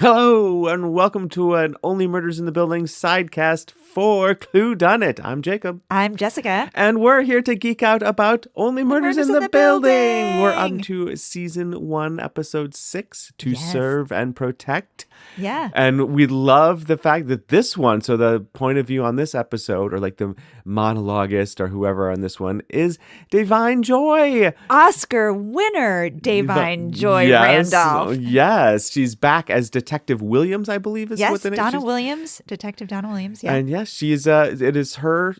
Hello, and welcome to an Only Murders in the Building sidecast for Cluedunnit. I'm Jacob. I'm Jessica. And we're here to geek out about Only Murders in the Building. We're on to season 1, episode 6, To Serve and Protect. Yeah. And we love the fact that this one, so the point of view on this episode, or like the monologuist or whoever on this one, is Divine Joy. Oscar winner Divine Joy Randolph. Yes, she's back as Detective Williams, I believe is what the name is. Donna Williams, Detective Donna Williams. Yeah. And yes, she's it is her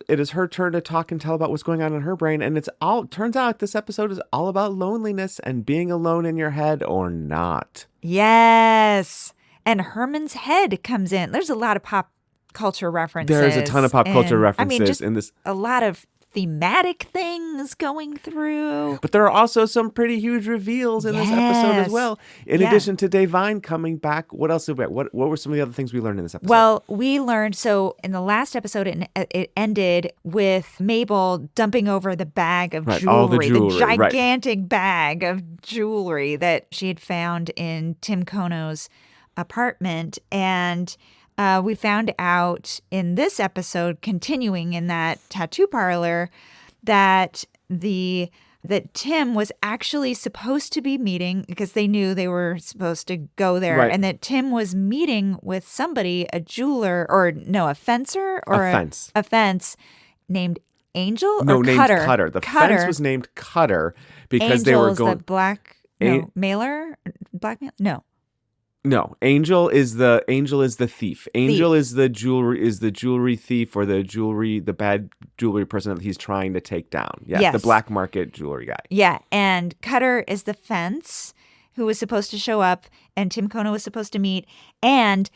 turn to talk and tell about what's going on in her brain. And turns out this episode is all about loneliness and being alone in your head or not. Yes. And Herman's head comes in. There's a lot of pop culture references. There's a ton of pop culture references just in this. A lot of thematic things going through. But there are also some pretty huge reveals in this episode as well. In addition to Divine coming back, what else did we, what were some of the other things we learned in this episode? Well, we learned, so in the last episode, it ended with Mabel dumping over the bag of jewelry, all the jewelry, the gigantic bag of jewelry that she had found in Tim Kono's apartment. And we found out in this episode, continuing in that tattoo parlor, that Tim was actually supposed to be meeting, because they knew they were supposed to go there, and that Tim was meeting with somebody, a jeweler, a fencer, or a fence named Angel or named Cutter. Cutter. The fence was named Cutter because they were going. Mailer, blackmail. No, Angel is the thief. Angel is the jewelry thief, or the bad jewelry person that he's trying to take down. Yes, the black market jewelry guy. Yeah, and Cutter is the fence who was supposed to show up, and Tim Kono was supposed to meet, and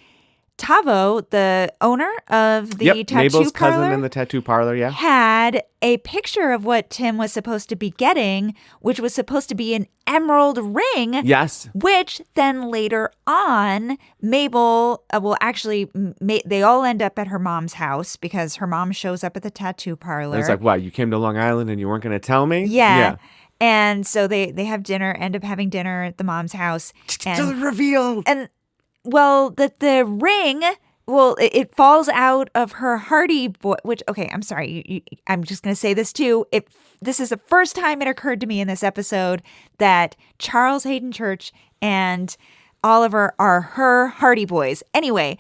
Tavo, the owner of the tattoo Mabel's parlor, cousin in the tattoo parlor, had a picture of what Tim was supposed to be getting, which was supposed to be an emerald ring. Yes. Which then later on, Mabel, they all end up at her mom's house because her mom shows up at the tattoo parlor. And it's like, wow, you came to Long Island and you weren't going to tell me? Yeah. And so they have dinner, end up having dinner at the mom's house. Still revealed. And well, the ring, it falls out of her Hardy boy, which, okay, I'm sorry. I'm just going to say this too. This is the first time it occurred to me in this episode that Charles Hayden Church and Oliver are her Hardy boys. Anyway,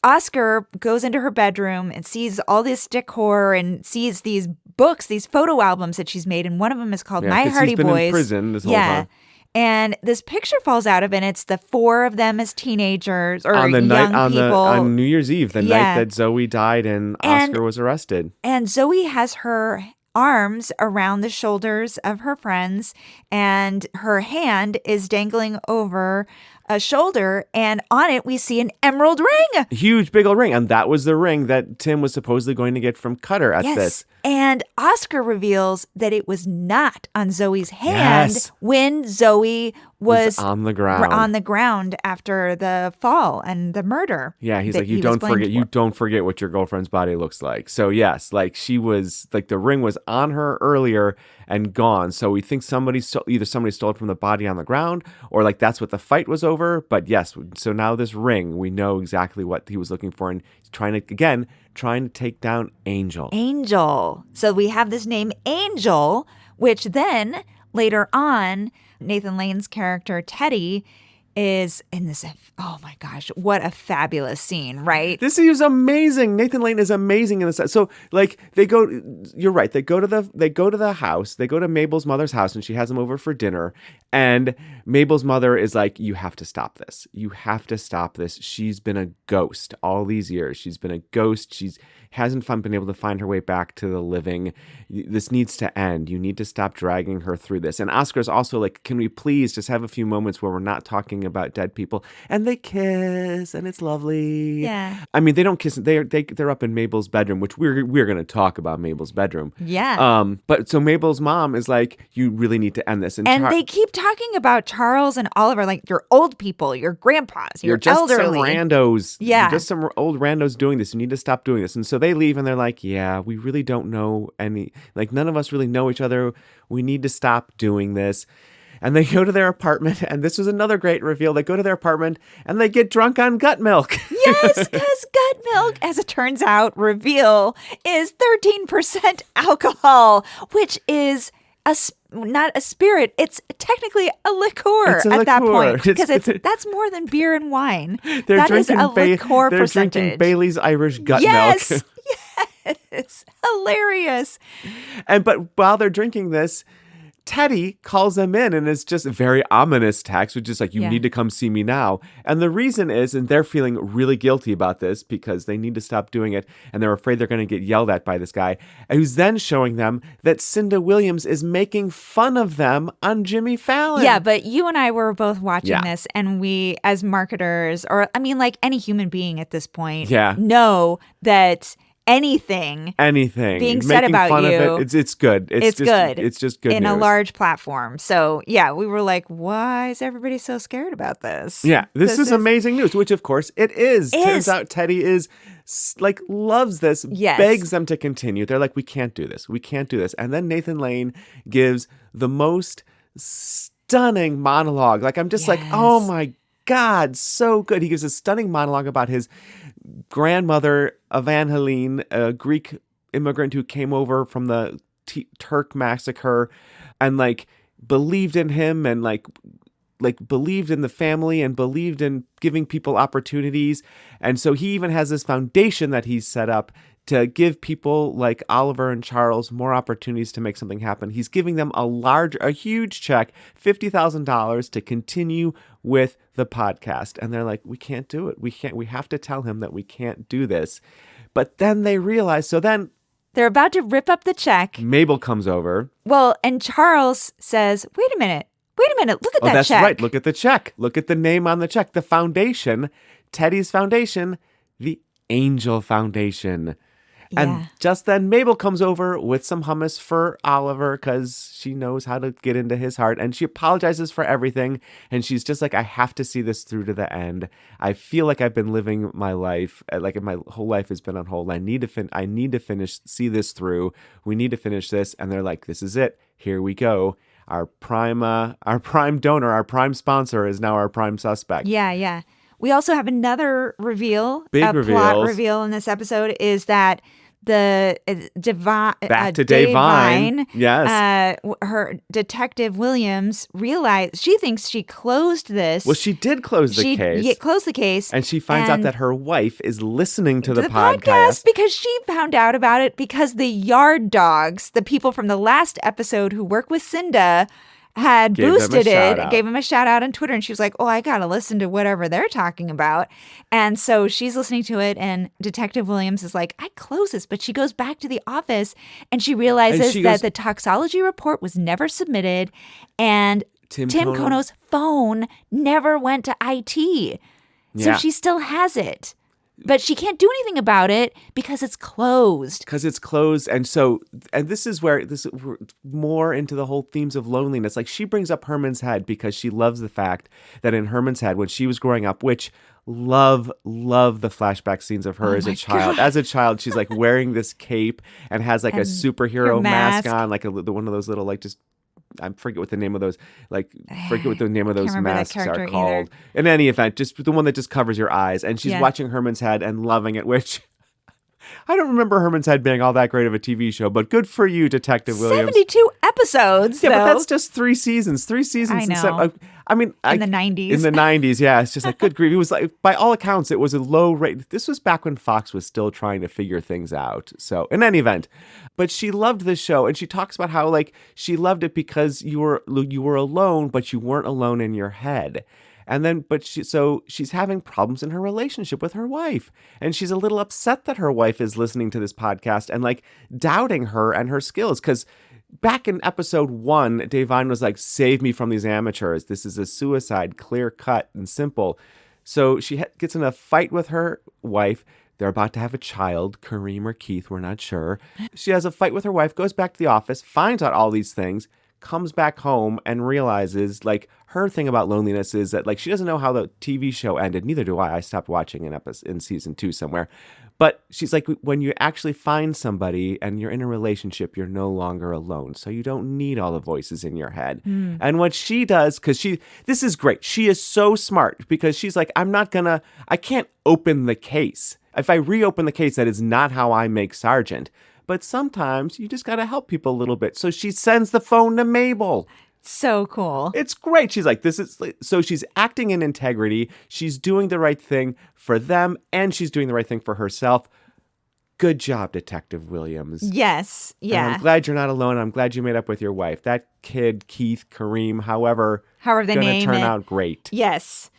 Oscar goes into her bedroom and sees all this decor and sees these books, these photo albums that she's made. And one of them is called My Hardy he's been Boys. In prison this whole time. And this picture falls out of it, and it's the 4 of them as teenagers or on the young night, people. On New Year's Eve, the night that Zoe died and Oscar was arrested. And Zoe has her arms around the shoulders of her friends, and her hand is dangling over a shoulder, and on it we see an emerald ring. Huge, big old ring. And that was the ring that Tim was supposedly going to get from Cutter at this. And Oscar reveals that it was not on Zoe's hand when Zoe was on the ground after the fall and the murder. Yeah, he's like, you don't forget what your girlfriend's body looks like. So yes, like she was, like the ring was on her earlier and gone. So we think either somebody stole it from the body on the ground, or like that's what the fight was over. But yes, so now this ring, we know exactly what he was looking for, and he's trying to take down Angel. So we have this name Angel, which then later on, Nathan Lane's character Teddy is in this. Oh my gosh, what a fabulous scene, right? This is amazing. Nathan Lane is amazing in this. So like you're right. They go to the house. They go to Mabel's mother's house, and she has them over for dinner. And Mabel's mother is like, you have to stop this. You have to stop this. She's been a ghost all these years. She's been a ghost. She's hasn't been able to find her way back to the living. This needs to end. You need to stop dragging her through this. And Oscar's also like, can we please just have a few moments where we're not talking about dead people? And they kiss, and it's lovely. Yeah. I mean, they don't kiss. They're up in Mabel's bedroom, which we're going to talk about Mabel's bedroom. Yeah. But so Mabel's mom is like, you really need to end this. And they keep talking about Charles and Oliver like you're old people, you're grandpas, you're just elderly. Some randos. Yeah. You're just some old randos doing this. You need to stop doing this. And so they leave, and they're like, yeah, we really don't know none of us really know each other. We need to stop doing this. And they go to their apartment, and this was another great reveal. They go to their apartment, and they get drunk on gut milk. Yes, because gut milk, as it turns out, reveal is 13% alcohol, which is not a spirit. It's technically a liquor at that point, because that's more than beer and wine. That is a liqueur they're percentage. Drinking Bailey's Irish gut yes, milk. Yes, hilarious. But while they're drinking this, Teddy calls them in, and it's just a very ominous text, which is like, you need to come see me now. And the reason is, and they're feeling really guilty about this because they need to stop doing it, and they're afraid they're going to get yelled at by this guy, who's then showing them that Cinda Williams is making fun of them on Jimmy Fallon. Yeah, but you and I were both watching this, and we, as marketers, or I mean, like any human being at this point, know that anything being said about fun you, of it's good. It's good. It's just good in news. a large platform. So yeah, we were like, why is everybody so scared about this? Yeah, this is amazing news, which of course it is. Turns out Teddy is like loves this, begs them to continue. They're like, we can't do this. We can't do this. And then Nathan Lane gives the most stunning monologue. Like, I'm just like, oh my God, so good. He gives a stunning monologue about his grandmother, Evangeline, a Greek immigrant who came over from the Turk massacre and like believed in him and like believed in the family and believed in giving people opportunities. And so he even has this foundation that he's set up to give people like Oliver and Charles more opportunities to make something happen. He's giving them a huge check, $50,000 to continue with the podcast. And they're like, we can't do it. We have to tell him that we can't do this. But then they realize, so then they're about to rip up the check. Mabel comes over. Well, and Charles says, wait a minute, look at that check. That's right. Look at the check. Look at the name on the check. The foundation, Teddy's foundation, the Angel Foundation. And just then Mabel comes over with some hummus for Oliver because she knows how to get into his heart. And she apologizes for everything. And she's just like, I have to see this through to the end. I feel like I've been living my life, like my whole life has been on hold. I need to see this through. We need to finish this. And they're like, this is it. Here we go. Our prime donor, our prime sponsor is now our prime suspect. Yeah. We also have another reveal. Big plot reveal in this episode is that back to Davine. Yes. Her detective Williams she thinks she closed this. Well, she did close the case. She closed the case. And she finds out that her wife is listening to the podcast because she found out about it because the yard dogs, the people from the last episode who work with Cinda, had boosted it, gave him a shout out on Twitter. And she was like, oh, I got to listen to whatever they're talking about. And so she's listening to it. And Detective Williams is like, I close this. But she goes back to the office and she realizes that the toxology report was never submitted. And Tim Kono's phone never went to IT. So she still has it. But she can't do anything about it because it's closed. And this is where we're more into the whole themes of loneliness. Like, she brings up Herman's Head because she loves the fact that in Herman's Head, when she was growing up, which love the flashback scenes of her as a child. God. As a child, she's like wearing this cape and has like a superhero mask on, like one of those little like just. I forget what the name of those masks are called. Either. In any event, just the one that just covers your eyes. And she's watching Herman's Head and loving it, which I don't remember Herman's Head being all that great of a TV show, but good for you, Detective Williams. 72 episodes, Yeah, but that's just 3 seasons. 3 seasons. I know. In the 90s. In the 90s, yeah. It's just like, good grief. It was like, by all accounts, it was a low rate. This was back when Fox was still trying to figure things out. So, in any event, but she loved this show, and she talks about how, like, she loved it because you were alone, but you weren't alone in your head. And then, she's having problems in her relationship with her wife. And she's a little upset that her wife is listening to this podcast and like doubting her and her skills. Because back in episode 1, Davine was like, save me from these amateurs. This is a suicide, clear cut and simple. So she gets in a fight with her wife. They're about to have a child, Kareem or Keith, we're not sure. She has a fight with her wife, goes back to the office, finds out all these things, comes back home and realizes, like, her thing about loneliness is that, like, she doesn't know how the TV show ended. Neither do I. I stopped watching an episode in season 2 somewhere. But she's like, when you actually find somebody and you're in a relationship, you're no longer alone. So you don't need all the voices in your head. And what she does, because this is great. She is so smart because she's like, I can't open the case. If I reopen the case, that is not how I make Sergeant. But sometimes you just got to help people a little bit. So she sends the phone to Mabel. So cool. It's great. She's like, so she's acting in integrity. She's doing the right thing for them, and she's doing the right thing for herself. Good job, Detective Williams. Yes. Yeah. And I'm glad you're not alone. I'm glad you made up with your wife. That kid, Keith, Kareem, however they name turn it. out great. Yes.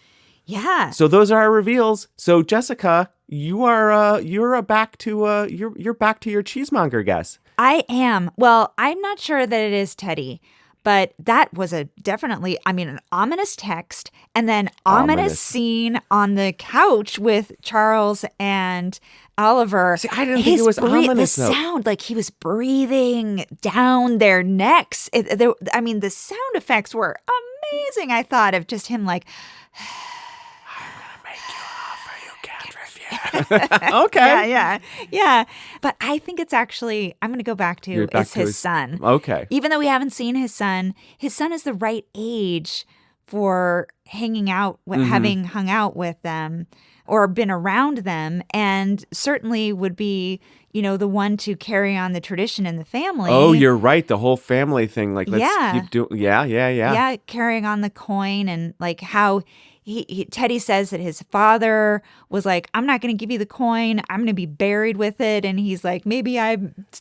Yeah. So those are our reveals. So Jessica, you're back to your cheesemonger guess. I am. Well, I'm not sure that it is Teddy. But that was definitely an ominous text and then ominous scene on the couch with Charles and Oliver. See, I didn't think it was ominous, the sound, like he was breathing down their necks. The sound effects were amazing. I thought of just him like... Okay. Yeah. But I think it's actually, I'm going to go back to his son. Okay. Even though we haven't seen his son is the right age for hanging out, having hung out with them or been around them, and certainly would be, the one to carry on the tradition in the family. Oh, you're right. The whole family thing. Like, let's keep doing. Yeah. Yeah, carrying on the coin and like how... Teddy says that his father was like, I'm not going to give you the coin. I'm going to be buried with it. And he's like, maybe I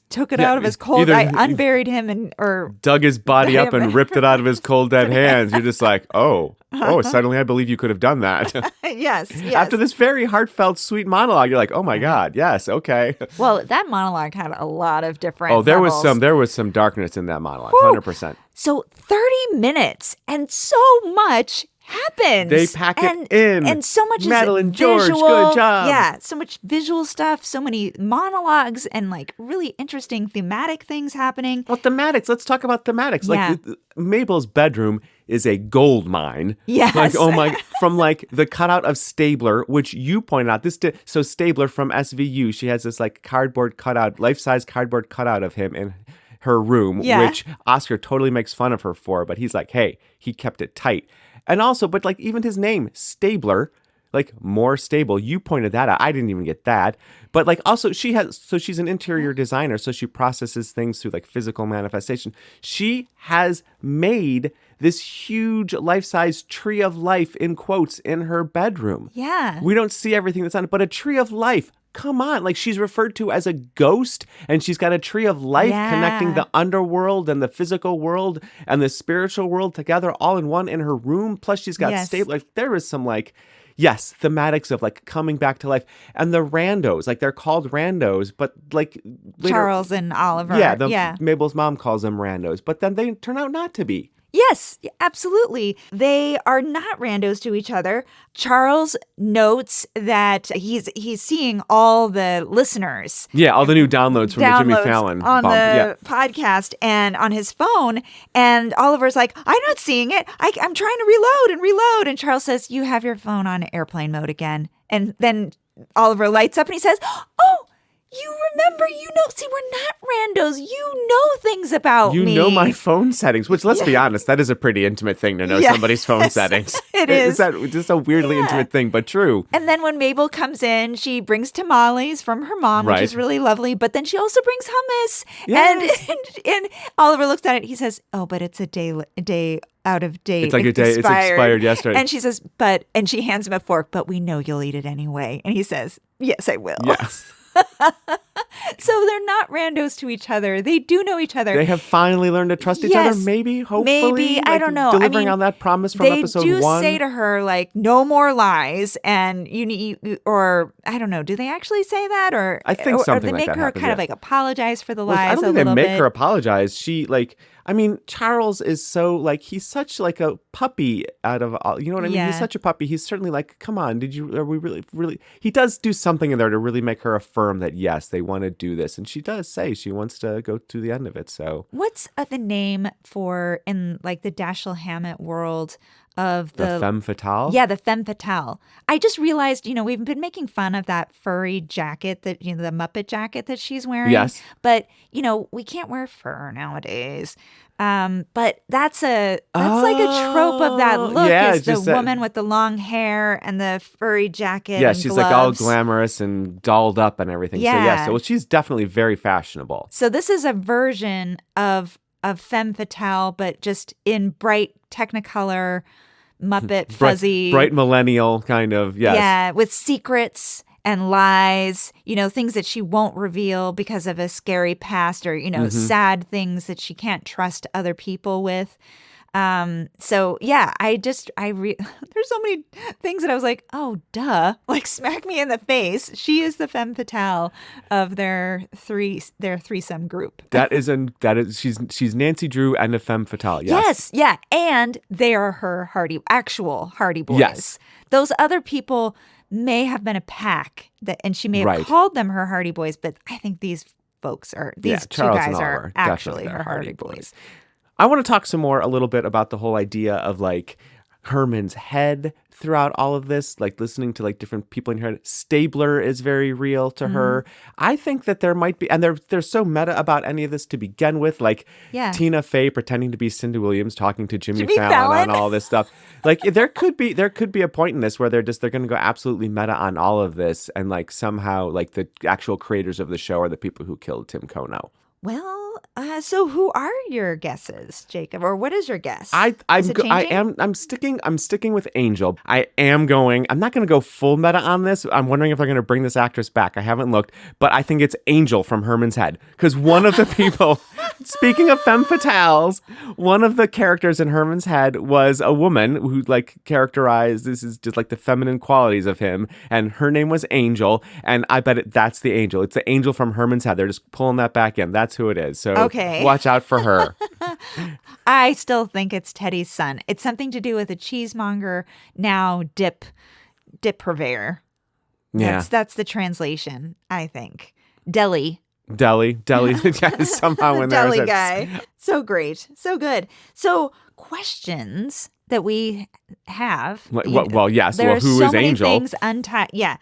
took it out of his cold. I unburied him or dug his body up and ripped it out of his cold dead hands. You're just like, oh, suddenly I believe you could have done that. Yes. After this very heartfelt, sweet monologue, you're like, oh my God, yes, okay. Well, that monologue had a lot of different there levels. was some darkness in that monologue, 100%. So 30 minutes and so much happens. They pack it in. And so much Madeline, is visual. George, good job. Yeah, so much visual stuff, so many monologues and like really interesting thematic things happening. Well, thematics. Let's talk about thematics. Yeah. Like Mabel's bedroom is a gold mine. Yes. Like, oh my, from like the cutout of Stabler, which you pointed out. So Stabler from SVU, she has this like cardboard cutout, life-size cardboard cutout of him in her room, which Oscar totally makes fun of her for, but he's like, hey, he kept it tight. And also, but like even his name, Stabler, like more stable. You pointed that out. I didn't even get that. But like also she's an interior designer. So she processes things through like physical manifestation. She has made this huge life-size tree of life in quotes in her bedroom. Yeah. We don't see everything that's on it, but a tree of life. Come on, like she's referred to as a ghost and she's got a tree of life connecting the underworld and the physical world and the spiritual world together all in one in her room. Plus she's got stable, like there is some like, thematics of like coming back to life. And the randos, like they're called randos, but like later, Charles and Oliver. Mabel's mom calls them randos, but then they turn out not to be. Yes, absolutely. They are not randos to each other. Charles notes that he's seeing all the listeners. Yeah, all the new downloads from the Jimmy Fallon on the podcast and on his phone. And Oliver's like, I'm not seeing it. I'm trying to reload. And Charles says, you have your phone on airplane mode again. And then Oliver lights up and he says, oh, you remember, see, we're not randos. You know things about me. You know my phone settings, which let's be honest, that is a pretty intimate thing to know somebody's phone settings. It is. Is that just a weirdly intimate thing, but true. And then when Mabel comes in, she brings tamales from her mom, which is really lovely. But then she also brings hummus. Yes. And Oliver looks at it. He says, oh, but it's a day out of date. It's like a day. It's expired yesterday. And she says, and she hands him a fork, but we know you'll eat it anyway. And he says, yes, I will. Yes. So they're not randos to each other. They do know each other. They have finally learned to trust each other. Maybe, hopefully. Maybe, I don't know. Delivering on that promise from episode 1. They do say to her, like, no more lies. And or I don't know. Do they actually say that? Or I think something or they like make that her happens, kind of like apologize for the lies I don't think they make her apologize. She I mean, Charles is so like he's such like a puppy out of all. You know what I mean? Yeah. He's such a puppy. He's certainly like, come on, are we really? He does do something in there to really make her affirm that yes, they want to do this, and she does say she wants to go to the end of it. So What's the name for in like the Dashiell Hammett world of the femme fatale. Yeah, the femme fatale. I just realized, we've been making fun of that furry jacket that, the Muppet jacket that she's wearing. Yes. But, we can't wear fur nowadays. But that's like a trope of that look is the woman with the long hair and the furry jacket. Yeah, and she's gloves. like all glamorous and dolled up and everything. Yeah. So she's definitely very fashionable. So this is a version of femme fatale, but just in bright Technicolor, Muppet, fuzzy. Bright millennial kind of, yes. Yeah, with secrets and lies, things that she won't reveal because of a scary past or, sad things that she can't trust other people with. So yeah, there's so many things that I was like, oh, duh, like smack me in the face. She is the femme fatale of their threesome group. She's Nancy Drew and a femme fatale. Yes. Yeah. And they are her actual Hardy Boys. Yes. Those other people may have been a pack and she may have called them her Hardy Boys, but I think these folks two guys are actually her Hardy Boys. I want to talk some more a little bit about the whole idea of like Herman's head throughout all of this, like listening to like different people in her head. Stabler is very real to her. I think that there might be, and they're so meta about any of this to begin with, like Tina Fey pretending to be Cindy Williams talking to Jimmy Fallon on all this stuff. Like there could be a point in this where they're going to go absolutely meta on all of this, and like somehow like the actual creators of the show are the people who killed Tim Kono. Well, so who are your guesses, Jacob? Or what is your guess? I'm sticking with Angel. I'm not going to go full meta on this. I'm wondering if they're going to bring this actress back. I haven't looked, but I think it's Angel from Herman's Head, because one of the people, speaking of femme fatales, one of the characters in Herman's Head was a woman who like characterized, this is just like the feminine qualities of him, and her name was Angel, and I bet that's the Angel. It's the Angel from Herman's Head. They're just pulling that back in. That's who it is. So watch out for her. I still think it's Teddy's son. It's something to do with a cheesemonger, now dip purveyor. Yeah. That's the translation, I think. Deli. Yes, somehow the in there. Deli guy. So great. So good. So questions that we have. Who is many Angel? Things untied. Yeah.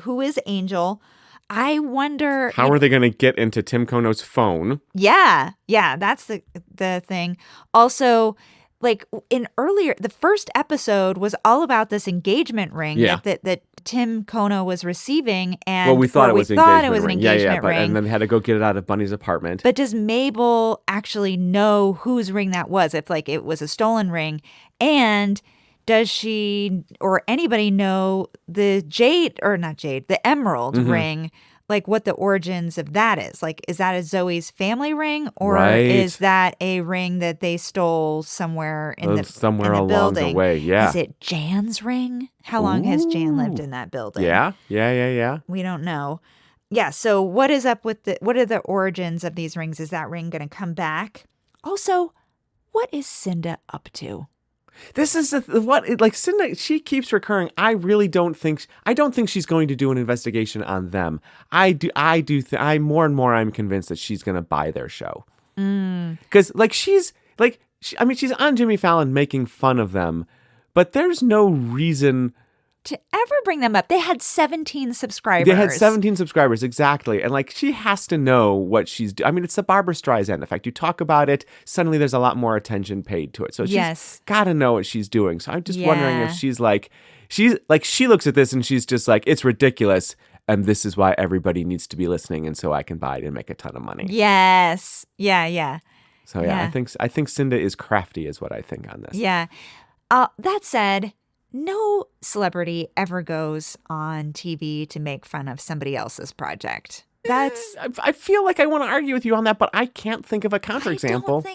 Who is Angel? I wonder how are they going to get into Tim Kono's phone? Yeah, that's the thing. Also, like the first episode was all about this engagement ring that Tim Kono was receiving, and we thought it was an engagement ring. And then they had to go get it out of Bunny's apartment. But does Mabel actually know whose ring that was? If like it was a stolen ring, and does she or anybody know the the emerald ring, like what the origins of that is? Like, is that a Zoe's family ring, or is that a ring that they stole somewhere in the along building? The way? Yeah. Is it Jan's ring? How long has Jan lived in that building? Yeah. We don't know. Yeah. So what is up with what are the origins of these rings? Is that ring going to come back? Also, what is Cinda up to? This is Cinda. She keeps recurring. I don't think she's going to do an investigation on them. More and more I'm convinced that she's going to buy their show. Because she's on Jimmy Fallon making fun of them, but there's no reason to ever bring them up. They had 17 subscribers. They had 17 subscribers, exactly. And she has to know what she's doing. I mean, it's the Barbara Streisand effect. You talk about it, suddenly there's a lot more attention paid to it. So she's got to know what she's doing. So I'm just wondering if she looks at this and she's just like, it's ridiculous. And this is why everybody needs to be listening. And so I can buy it and make a ton of money. Yes. Yeah. So I think Cinda is crafty is what I think on this. Yeah. That said, no celebrity ever goes on TV to make fun of somebody else's project. I feel like I want to argue with you on that, but I can't think of a counterexample.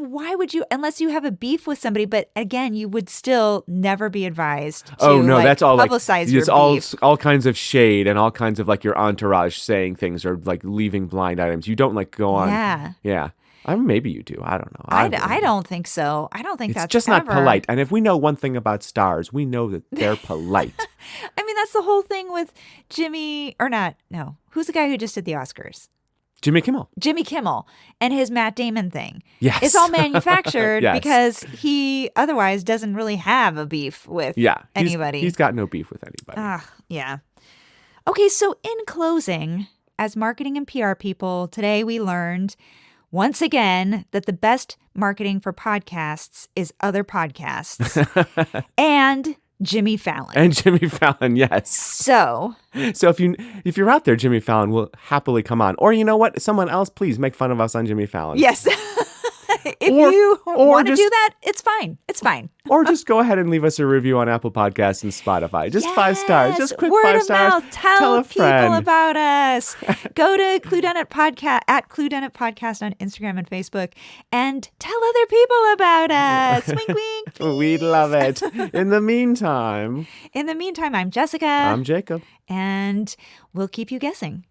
Why would you, unless you have a beef with somebody, but again, you would still never be advised to that's all publicize your beef. All kinds of shade and all kinds of your entourage saying things or leaving blind items. You don't go on. Yeah. Yeah. Maybe you do. I don't know. I don't think so. I don't think it's that's just ever. not polite. And if we know one thing about stars, we know that they're polite. I mean, that's the whole thing with Jimmy, or not, no. Who's the guy who just did the Oscars? Jimmy Kimmel. Jimmy Kimmel and his Matt Damon thing. Yes. It's all manufactured Yes. because he otherwise doesn't really have a beef with anybody. He's got no beef with anybody. Yeah. Okay, so in closing, as marketing and PR people, today we learned once again that the best marketing for podcasts is other podcasts and Jimmy Fallon. And Jimmy Fallon, yes. So if you're out there, Jimmy Fallon will happily come on. Or you know what? Someone else, please make fun of us on Jimmy Fallon. yes. If you want to do that, it's fine. It's fine. Or just go ahead and leave us a review on Apple Podcasts and Spotify. Just 5 stars. Just quick Word 5 of stars. Mouth. Tell a people friend. about us. Go to Cluedunnit Podcast at Cluedunnit Podcast on Instagram and Facebook and tell other people about us. Wink, wink. We'd love it. In the meantime, I'm Jessica. I'm Jacob. And we'll keep you guessing.